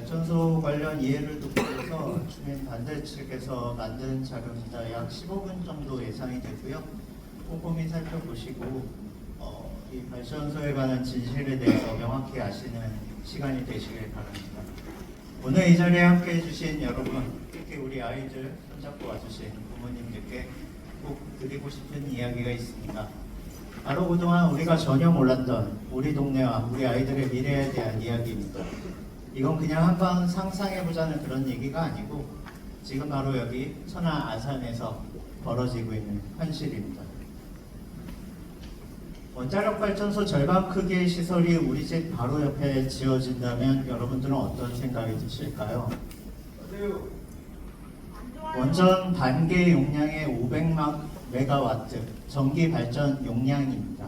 발전소 관련 이해를 돕기 위해서 주민 반대 측에서 만든 자료입니다. 약 15분 정도 예상이 되고요. 꼼꼼히 살펴보시고 이 발전소에 관한 진실에 대해서 명확히 아시는 시간이 되시길 바랍니다. 오늘 이 자리에 함께 해주신 여러분, 특히 우리 아이들 손잡고 와주신 부모님들께 꼭 드리고 싶은 이야기가 있습니다. 바로 그동안 우리가 전혀 몰랐던 우리 동네와 우리 아이들의 미래에 대한 이야기입니다. 이건 그냥 한번 상상해보자는 그런 얘기가 아니고 지금 바로 여기 천안 아산에서 벌어지고 있는 현실입니다. 원자력 발전소 절반 크기의 시설이 우리 집 바로 옆에 지어진다면 여러분들은 어떤 생각이 드실까요? 원전 반개 용량의 500만 메가와트 전기 발전 용량입니다.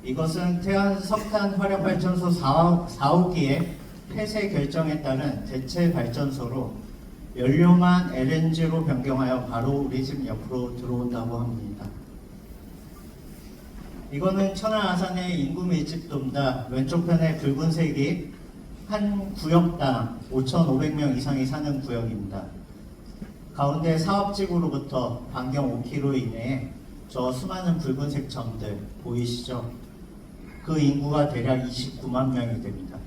이것은 태안 석탄 화력 발전소 4호기의 폐쇄 결정에 따른 대체 발전소로 연료만 LNG로 변경하여 바로 우리 집 옆으로 들어온다고 합니다. 이거는 천안 아산의 인구 밀집도입니다. 왼쪽 편에 붉은색이 한 구역당 5,500명 이상이 사는 구역입니다. 가운데 사업지구로부터 반경 5km 이내에 저 수많은 붉은색 점들 보이시죠? 그 인구가 대략 29만 명이 됩니다.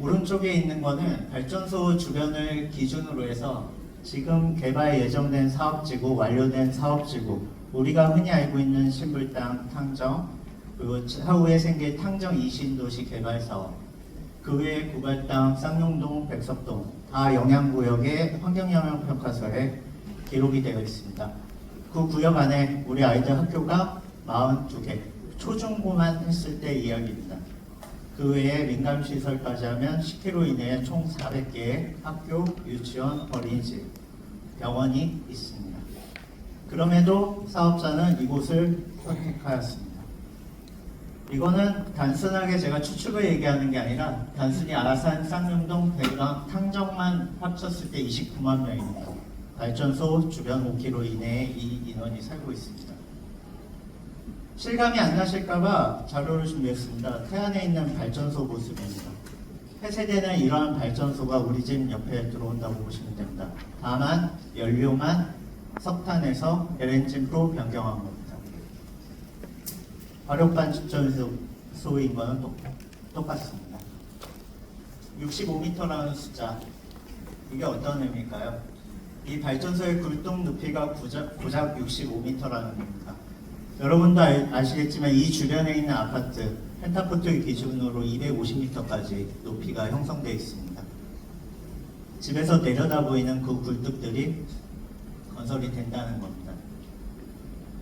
오른쪽에 있는 거는 발전소 주변을 기준으로 해서 지금 개발 예정된 사업지구, 완료된 사업지구, 우리가 흔히 알고 있는 신불당 탕정, 그리고 차후에 생길 탕정 이신도시 개발 사업, 그 외에 구발당, 쌍용동, 백석동 다 영향구역의 환경영향평가서에 기록이 되어 있습니다. 그 구역 안에 우리 아이들 학교가 42개, 초중고만 했을 때 이야기입니다. 그 외에 민감시설까지 하면 10km 이내에 총 400개의 학교, 유치원, 어린이집, 병원이 있습니다. 그럼에도 사업자는 이곳을 선택하였습니다. 이거는 단순하게 제가 추측을 얘기하는 게 아니라 단순히 아산, 쌍용동, 대강, 탕정만 합쳤을 때 29만 명입니다. 발전소 주변 5km 이내에 이 인원이 살고 있습니다. 실감이 안 나실까봐 자료를 준비했습니다. 태안에 있는 발전소 모습입니다. 폐쇄되는 이러한 발전소가 우리 집 옆에 들어온다고 보시면 됩니다. 다만 연료만 석탄에서 LNG로 변경한 겁니다. 화력발전소인 거는 똑같습니다. 65m라는 숫자, 이게 어떤 의미일까요? 이 발전소의 굴뚝 높이가 고작 65m라는 겁니다. 여러분도 아시겠지만 이 주변에 있는 아파트, 펜타포트 기준으로 250m까지 높이가 형성되어 있습니다. 집에서 내려다 보이는 그 굴뚝들이 건설이 된다는 겁니다.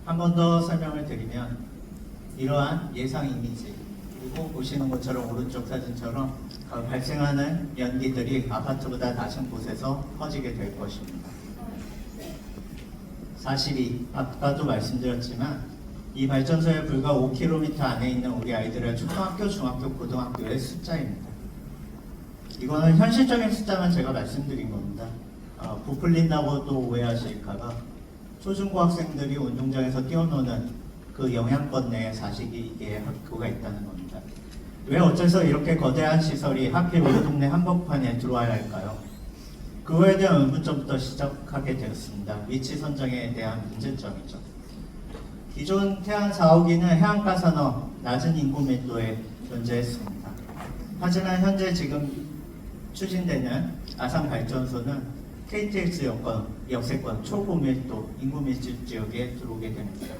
한 번 더 설명을 드리면 이러한 예상 이미지, 그리고 보시는 것처럼 오른쪽 사진처럼 발생하는 연기들이 아파트보다 낮은 곳에서 퍼지게 될 것입니다. 사실이 아까도 말씀드렸지만 이 발전소에 불과 5km 안에 있는 우리 아이들의 초등학교, 중학교, 고등학교의 숫자입니다. 이거는 현실적인 숫자만 제가 말씀드린 겁니다. 부풀린다고 또 오해하실까봐 초중고 학생들이 운동장에서 뛰어노는 그 영향권 내에 사시기에 학교가 있다는 겁니다. 왜 어째서 이렇게 거대한 시설이 하필 우리 동네 한복판에 들어와야 할까요? 그거에 대한 의문점부터 시작하게 되었습니다. 위치 선정에 대한 문제점이죠. 기존 태안 4호기는 해안가 산업, 낮은 인구 밀도에 존재했습니다. 하지만 현재 지금 추진되는 아산 발전소는 KTX 역세권 초고밀도 인구 밀집 지역에 들어오게 됩니다.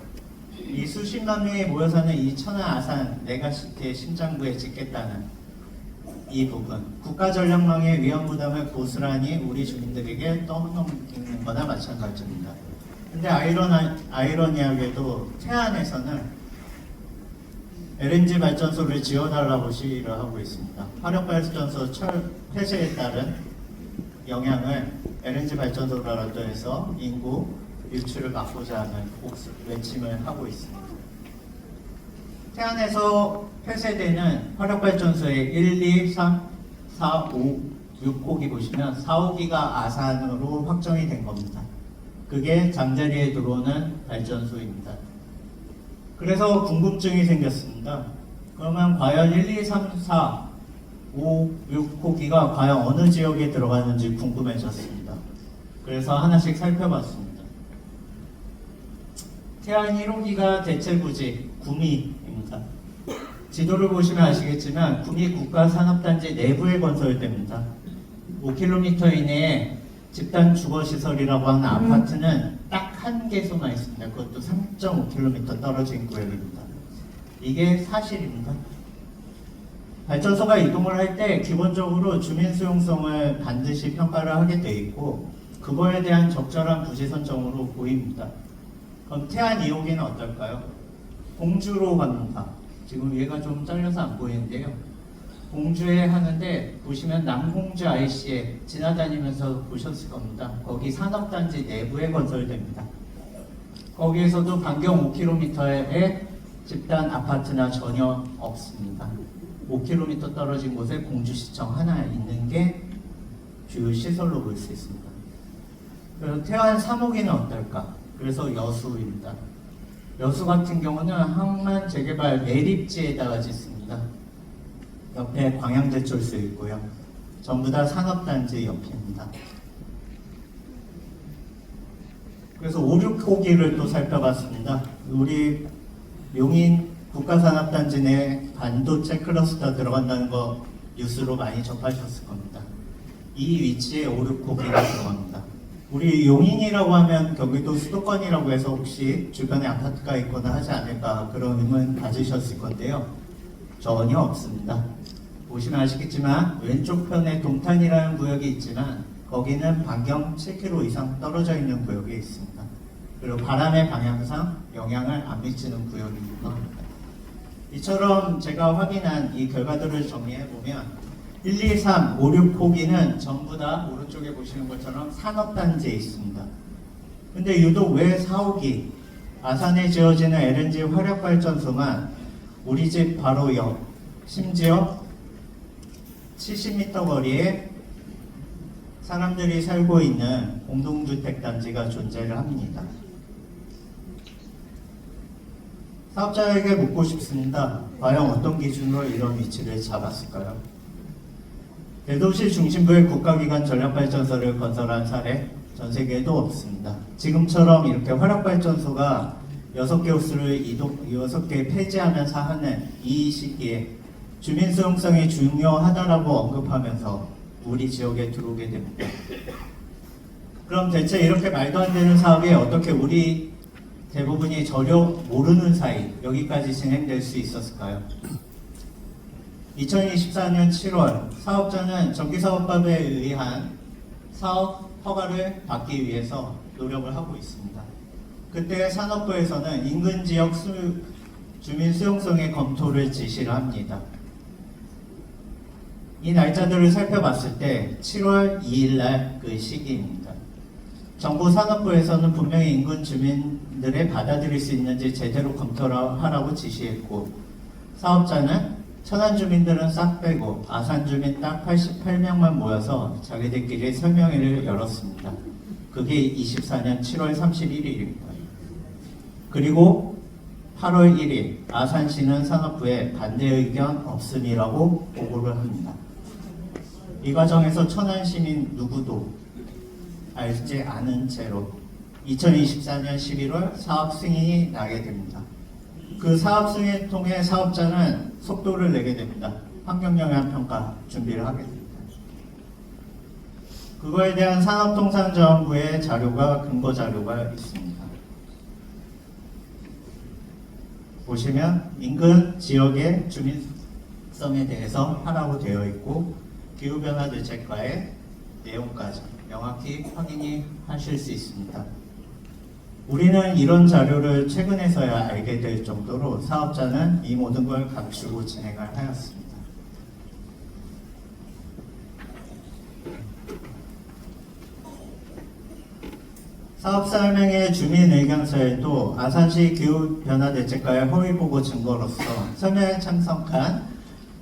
이 수십만 명이 모여 사는 이 천안 아산 메가시티의 심장부에 짓겠다는 이 부분, 국가전력망의 위험 부담을 고스란히 우리 주민들에게 떠넘기는 거나 마찬가지입니다. 근데 아이러니하게도 태안에서는 LNG 발전소를 지어달라고 시위를 하고 있습니다. 화력발전소 폐쇄에 따른 영향을 LNG 발전소라도 해서 인구 유출을 막고자 하는 외침을 하고 있습니다. 태안에서 폐쇄되는 화력발전소의 1, 2, 3, 4, 5, 6호기 보시면 4호기가 아산으로 확정이 된 겁니다. 그게 잠자리에 들어오는 발전소입니다. 그래서 궁금증이 생겼습니다. 그러면 과연 1, 2, 3, 4 5, 6호기가 과연 어느 지역에 들어가는지 궁금해졌습니다. 그래서 하나씩 살펴봤습니다. 태안 1호기가 대체부지 구미입니다. 지도를 보시면 아시겠지만 구미 국가산업단지 내부에 건설됩니다. 5km 이내에 집단 주거시설이라고 하는 아파트는 딱 한 개소만 있습니다. 그것도 3.5km 떨어진 구역입니다. 이게 사실입니다. 발전소가 이동을 할 때 기본적으로 주민 수용성을 반드시 평가를 하게 돼 있고 그거에 대한 적절한 부지 선정으로 보입니다. 그럼 태안 2호기는 어떨까요? 공주로 갑니다. 지금 얘가 좀 잘려서 안 보이는데요. 공주에 하는데 보시면 남공주 IC에 지나다니면서 보셨을 겁니다. 거기 산업단지 내부에 건설됩니다. 거기에서도 반경 5km에 집단 아파트나 전혀 없습니다. 5km 떨어진 곳에 공주시청 하나 있는 게 주요 시설로 볼 수 있습니다. 그리고 태안 3호기는 어떨까? 그래서 여수입니다. 여수 같은 경우는 항만 재개발 매립지에다가 짓습니다. 옆에 광양제철소 있고요. 전부 다 산업단지 옆입니다. 그래서 5, 6호기를 또 살펴봤습니다. 우리 용인 국가산업단지 내 반도체 클러스터 들어간다는 거 뉴스로 많이 접하셨을 겁니다. 이 위치에 5, 6호기가 들어갑니다. 우리 용인이라고 하면 경기도 수도권이라고 해서 혹시 주변에 아파트가 있거나 하지 않을까 그런 의문 가지셨을 건데요. 전혀 없습니다. 보시면 아시겠지만 왼쪽 편에 동탄이라는 구역이 있지만 거기는 반경 7km 이상 떨어져 있는 구역에 있습니다. 그리고 바람의 방향상 영향을 안 미치는 구역입니다. 이처럼 제가 확인한 이 결과들을 정리해보면 1, 2, 3, 5, 6호기는 전부 다 오른쪽에 보시는 것처럼 산업단지에 있습니다. 근데 유독 왜 4호기 아산에 지어지는 LNG 화력발전소만 우리 집 바로 옆 심지어 70m 거리에 사람들이 살고 있는 공동주택 단지가 존재를 합니다. 사업자에게 묻고 싶습니다. 과연 어떤 기준으로 이런 위치를 잡았을까요? 대도시 중심부의 국가기관 전력발전소를 건설한 사례 전 세계에도 없습니다. 지금처럼 이렇게 화력발전소가 6개 호수를 6개 폐지하면서 하는 이 시기에 주민 수용성이 중요하다라고 언급하면서 우리 지역에 들어오게 됩니다. 그럼 대체 이렇게 말도 안 되는 사업이 어떻게 우리 대부분이 전혀 모르는 사이 여기까지 진행될 수 있었을까요? 2024년 7월 사업자는 정기사업법에 의한 사업 허가를 받기 위해서 노력을 하고 있습니다. 그때 산업부에서는 인근 지역 주민 수용성의 검토를 지시를 합니다. 이 날짜들을 살펴봤을 때 7월 2일 날 그 시기입니다. 정부 산업부에서는 분명히 인근 주민들의 받아들일 수 있는지 제대로 검토를 하라고 지시했고 사업자는 천안 주민들은 싹 빼고 아산 주민 딱 88명만 모여서 자기들끼리 설명회를 열었습니다. 그게 24년 7월 31일입니다. 그리고 8월 1일 아산시는 산업부에 반대 의견 없음이라고 보고를 합니다. 이 과정에서 천안 시민 누구도 알지 않은 채로 2024년 11월 사업 승인이 나게 됩니다. 그 사업 승인을 통해 사업자는 속도를 내게 됩니다. 환경영향평가 준비를 하게 됩니다. 그거에 대한 산업통상자원부의 자료가 근거 자료가 있습니다. 보시면 인근 지역의 주민성에 대해서 하라고 되어 있고 기후변화 대책과의 내용까지 명확히 확인이 하실 수 있습니다. 우리는 이런 자료를 최근에서야 알게 될 정도로 사업자는 이 모든 걸 갖추고 진행을 하였습니다. 사업 설명의 주민 의견서에도 아산시 기후변화대책과의 허위보고 증거로서 설명에 참석한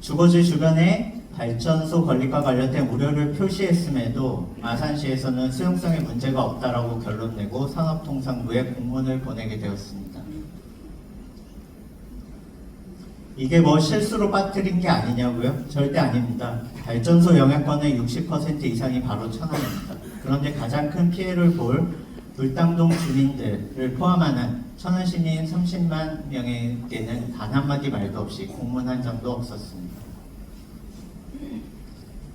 주거지 주변의 발전소 건립과 관련된 우려를 표시했음에도 아산시에서는 수용성에 문제가 없다라고 결론 내고 산업통상부에 공문을 보내게 되었습니다. 이게 뭐 실수로 빠뜨린 게 아니냐고요? 절대 아닙니다. 발전소 영향권의 60% 이상이 바로 천안입니다. 그런데 가장 큰 피해를 볼 물당동 주민들을 포함하는 천안 시민 30만 명에게는 단 한마디 말도 없이 공문 한 장도 없었습니다.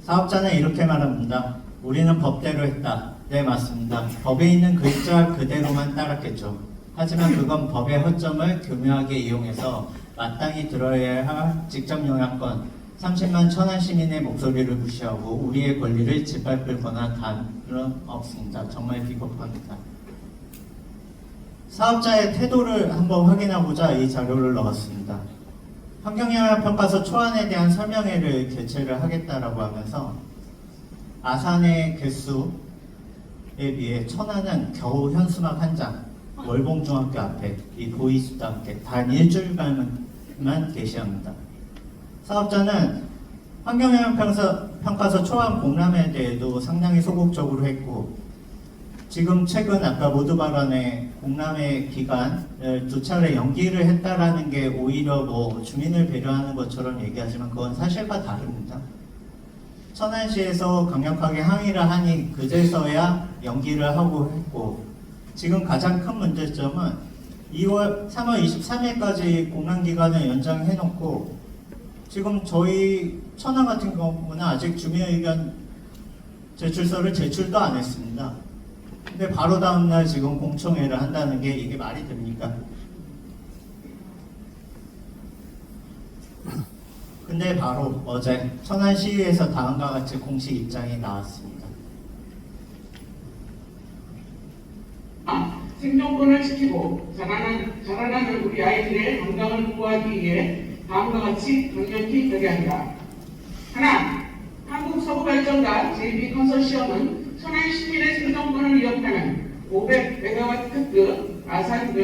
사업자는 이렇게 말합니다. 우리는 법대로 했다. 네, 맞습니다. 법에 있는 글자 그대로만 따랐겠죠. 하지만 그건 법의 허점을 교묘하게 이용해서 마땅히 들어야 할 직접 영향권 30만 천안 시민의 목소리를 무시하고 우리의 권리를 짓밟을 권한 단은 없습니다. 정말 비겁합니다. 사업자의 태도를 한번 확인하고자 이 자료를 넣었습니다. 환경영향평가서 초안에 대한 설명회를 개최를 하겠다라고 하면서 아산의 개수에 비해 천안은 겨우 현수막 한 장, 월봉중학교 앞에 이 보이지도 않게 단 일주일간만 게시합니다. 사업자는 환경영향평가서 초안 공람에 대해도 상당히 소극적으로 했고 지금 최근 아까 모두 발언에 공람의 기간을 2차례 연기를 했다라는 게 오히려 뭐 주민을 배려하는 것처럼 얘기하지만 그건 사실과 다릅니다. 천안시에서 강력하게 항의를 하니 그제서야 연기를 하고 했고 지금 가장 큰 문제점은 3월 23일까지 공람기간을 연장해놓고 지금 저희 천안 같은 경우는 아직 주민의견 제출서를 제출도 안 했습니다. 근데 바로 다음날 지금 공청회를 한다는 게 이게 말이 됩니까? 근데 바로 어제 천안시의회에서 다음과 같이 공식 입장이 나왔습니다. 생존권을 지키고 자라나는 우리 아이들의 건강을 보호하기 위해 다음과 같이 강력히 결의한다. 하나, 한국서부발전과 JB컨소시엄은 천안 시민의 생존권을 위협하는 500메가와트급 아산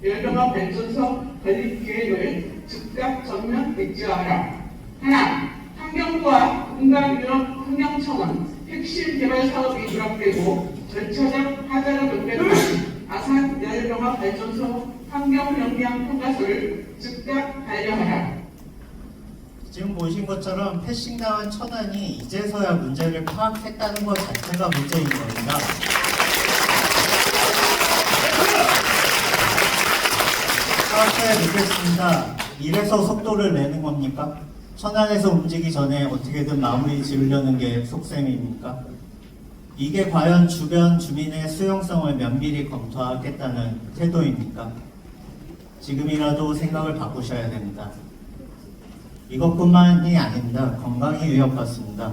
열병합 발전소 건립 계획을 즉각 전면 백지화하라. 하나, 환경부와 국가유럽 환경청은 핵심 개발 사업이 누락되고 절차적 하자가 연결된 아산 열병합 발전소 환경 영향 평가서를 즉각 반려하라. 지금 보신 것처럼 패싱당한 천안이 이제서야 문제를 파악했다는 것 자체가 문제인 겁니다. 사업자에 묻겠습니다. 이래서 속도를 내는 겁니까? 천안에서 움직이기 전에 어떻게든 마무리 지으려는 게 속셈입니까? 이게 과연 주변 주민의 수용성을 면밀히 검토하겠다는 태도입니까? 지금이라도 생각을 바꾸셔야 됩니다. 이것뿐만이 아닙니다. 건강이 위협받습니다.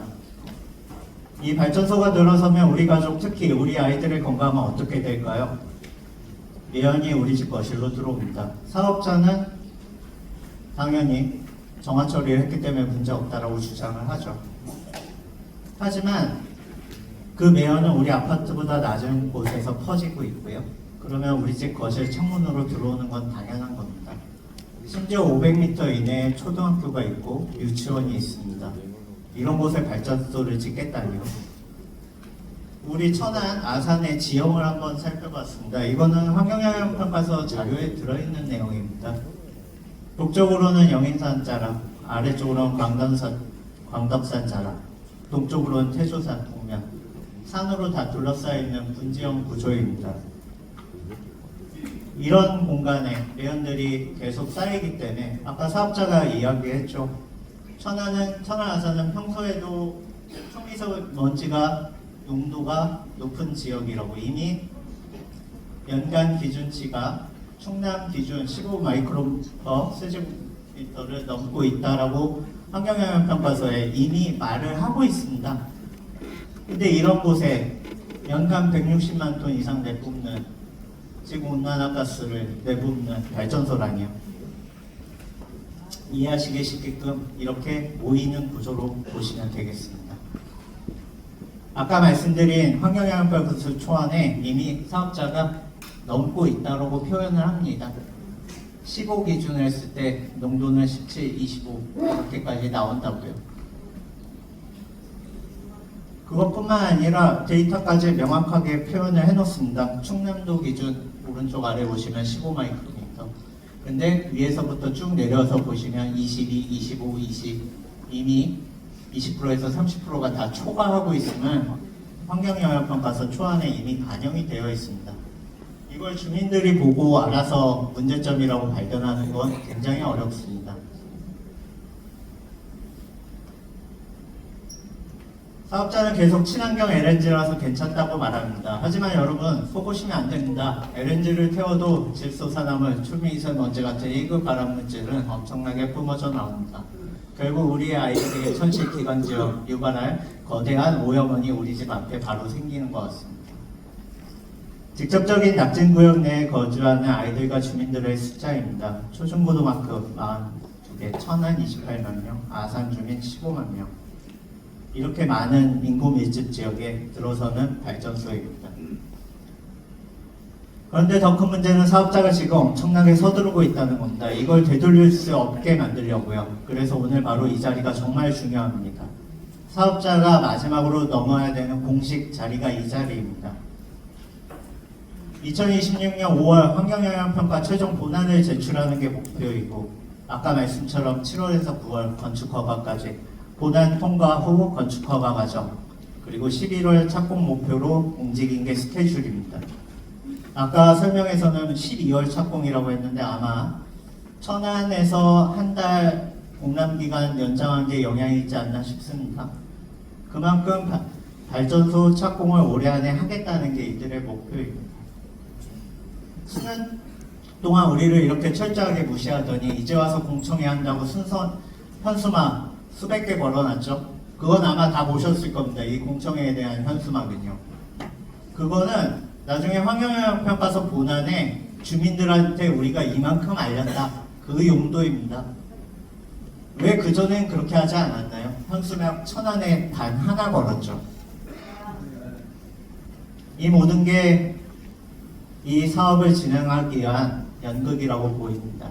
이 발전소가 들어서면 우리 가족, 특히 우리 아이들의 건강은 어떻게 될까요? 매연이 우리 집 거실로 들어옵니다. 사업자는 당연히 정화 처리를 했기 때문에 문제 없다라고 주장을 하죠. 하지만 그 매연은 우리 아파트보다 낮은 곳에서 퍼지고 있고요. 그러면 우리 집 거실 창문으로 들어오는 건 당연한 겁니다. 심지어 500m 이내에 초등학교가 있고 유치원이 있습니다. 이런 곳에 발전소를 짓겠다니요. 우리 천안 아산의 지형을 한번 살펴봤습니다. 이거는 환경영향평가서 자료에 들어있는 내용입니다. 북쪽으로는 영인산 자락, 아래쪽으로는 광덕산 자락, 동쪽으로는 태조산 동면, 산으로 다 둘러싸여 있는 분지형 구조입니다. 이런 공간에 매연들이 계속 쌓이기 때문에 아까 사업자가 이야기했죠. 천안 아산은 평소에도 초미세먼지가 농도가 높은 지역이라고 이미 연간 기준치가 충남 기준 15마이크론/세제곱미터를 넘고 있다라고 환경영향평가서에 이미 말을 하고 있습니다. 근데 이런 곳에 연간 160만 톤 이상 내뿜는 지구온난화가스를 내뿜는 발전소라니요. 이해하시기 쉽게끔 이렇게 모이는 구조로 보시면 되겠습니다. 아까 말씀드린 환경영향평가서 초안에 이미 사업자가 넘고 있다고 표현을 합니다. 15 기준을 했을 때 농도는 17, 25 이렇게까지 나온다고요. 그것뿐만 아니라 데이터까지 명확하게 표현을 해놓습니다. 충남도 기준 오른쪽 아래 보시면 15마이크로미터, 근데 위에서부터 쭉 내려서 보시면 22, 25, 20 이미 20%에서 30%가 다 초과하고 있으면 환경영향평가서 초안에 이미 반영이 되어 있습니다. 이걸 주민들이 보고 알아서 문제점이라고 발견하는 건 굉장히 어렵습니다. 사업자는 계속 친환경 LNG라서 괜찮다고 말합니다. 하지만 여러분 속으시면 안 됩니다. LNG를 태워도 질소산화물, 초미세먼지 같은 1급 발암 물질은 엄청나게 뿜어져 나옵니다. 결국 우리의 아이들에게 천식기관지역 유발할 거대한 오염원이 우리 집 앞에 바로 생기는 것 같습니다. 직접적인 낙진구역 내에 거주하는 아이들과 주민들의 숫자입니다. 초중고등학교 42개, 천안 28만 명, 아산 주민 15만 명. 이렇게 많은 인구 밀집 지역에 들어서는 발전소입니다. 그런데 더 큰 문제는 사업자가 지금 엄청나게 서두르고 있다는 겁니다. 이걸 되돌릴 수 없게 만들려고요. 그래서 오늘 바로 이 자리가 정말 중요합니다. 사업자가 마지막으로 넘어야 되는 공식 자리가 이 자리입니다. 2026년 5월 환경영향평가 최종 본안을 제출하는 게 목표이고 아까 말씀처럼 7월에서 9월 건축 허가까지 본안 통과 후 건축 허가 과정 그리고 11월 착공 목표로 움직인 게 스케줄입니다. 아까 설명에서는 12월 착공이라고 했는데 아마 천안에서 한 달 공람기간 연장한 게 영향이 있지 않나 싶습니다. 그만큼 발전소 착공을 올해 안에 하겠다는 게 이들의 목표입니다. 수년 동안 우리를 이렇게 철저하게 무시하더니 이제 와서 공청회 한다고 순선 현수막 수백 개 걸어놨죠. 그건 아마 다 보셨을 겁니다. 이 공청회에 대한 현수막은요. 그거는 나중에 환경영향평가서 본안에 주민들한테 우리가 이만큼 알렸다. 그 용도입니다. 왜 그전엔 그렇게 하지 않았나요? 현수막 천안에 단 하나 걸었죠. 이 모든 게 이 사업을 진행하기 위한 연극이라고 보입니다.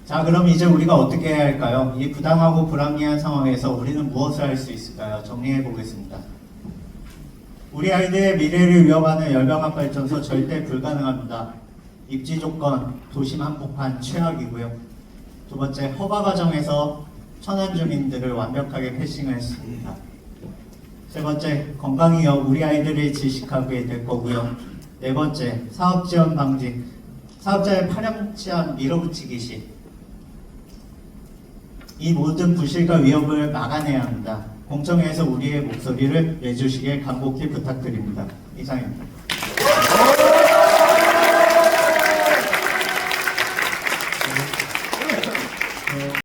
자, 그럼 이제 우리가 어떻게 해야 할까요? 이 부당하고 불합리한 상황에서 우리는 무엇을 할 수 있을까요? 정리해 보겠습니다. 우리 아이들의 미래를 위협하는 열병합 발전소 절대 불가능합니다. 입지 조건, 도심 한복판 최악이고요. 두 번째, 허가 과정에서 천안 주민들을 완벽하게 패싱했습니다. 세 번째, 건강이요. 우리 아이들을 질식하게 될 거고요. 네 번째, 사업 지원 방지. 사업자의 파렴치한 밀어붙이기 시. 이 모든 부실과 위협을 막아내야 합니다. 공청회에서 우리의 목소리를 내주시길 간곡히 부탁드립니다. 이상입니다.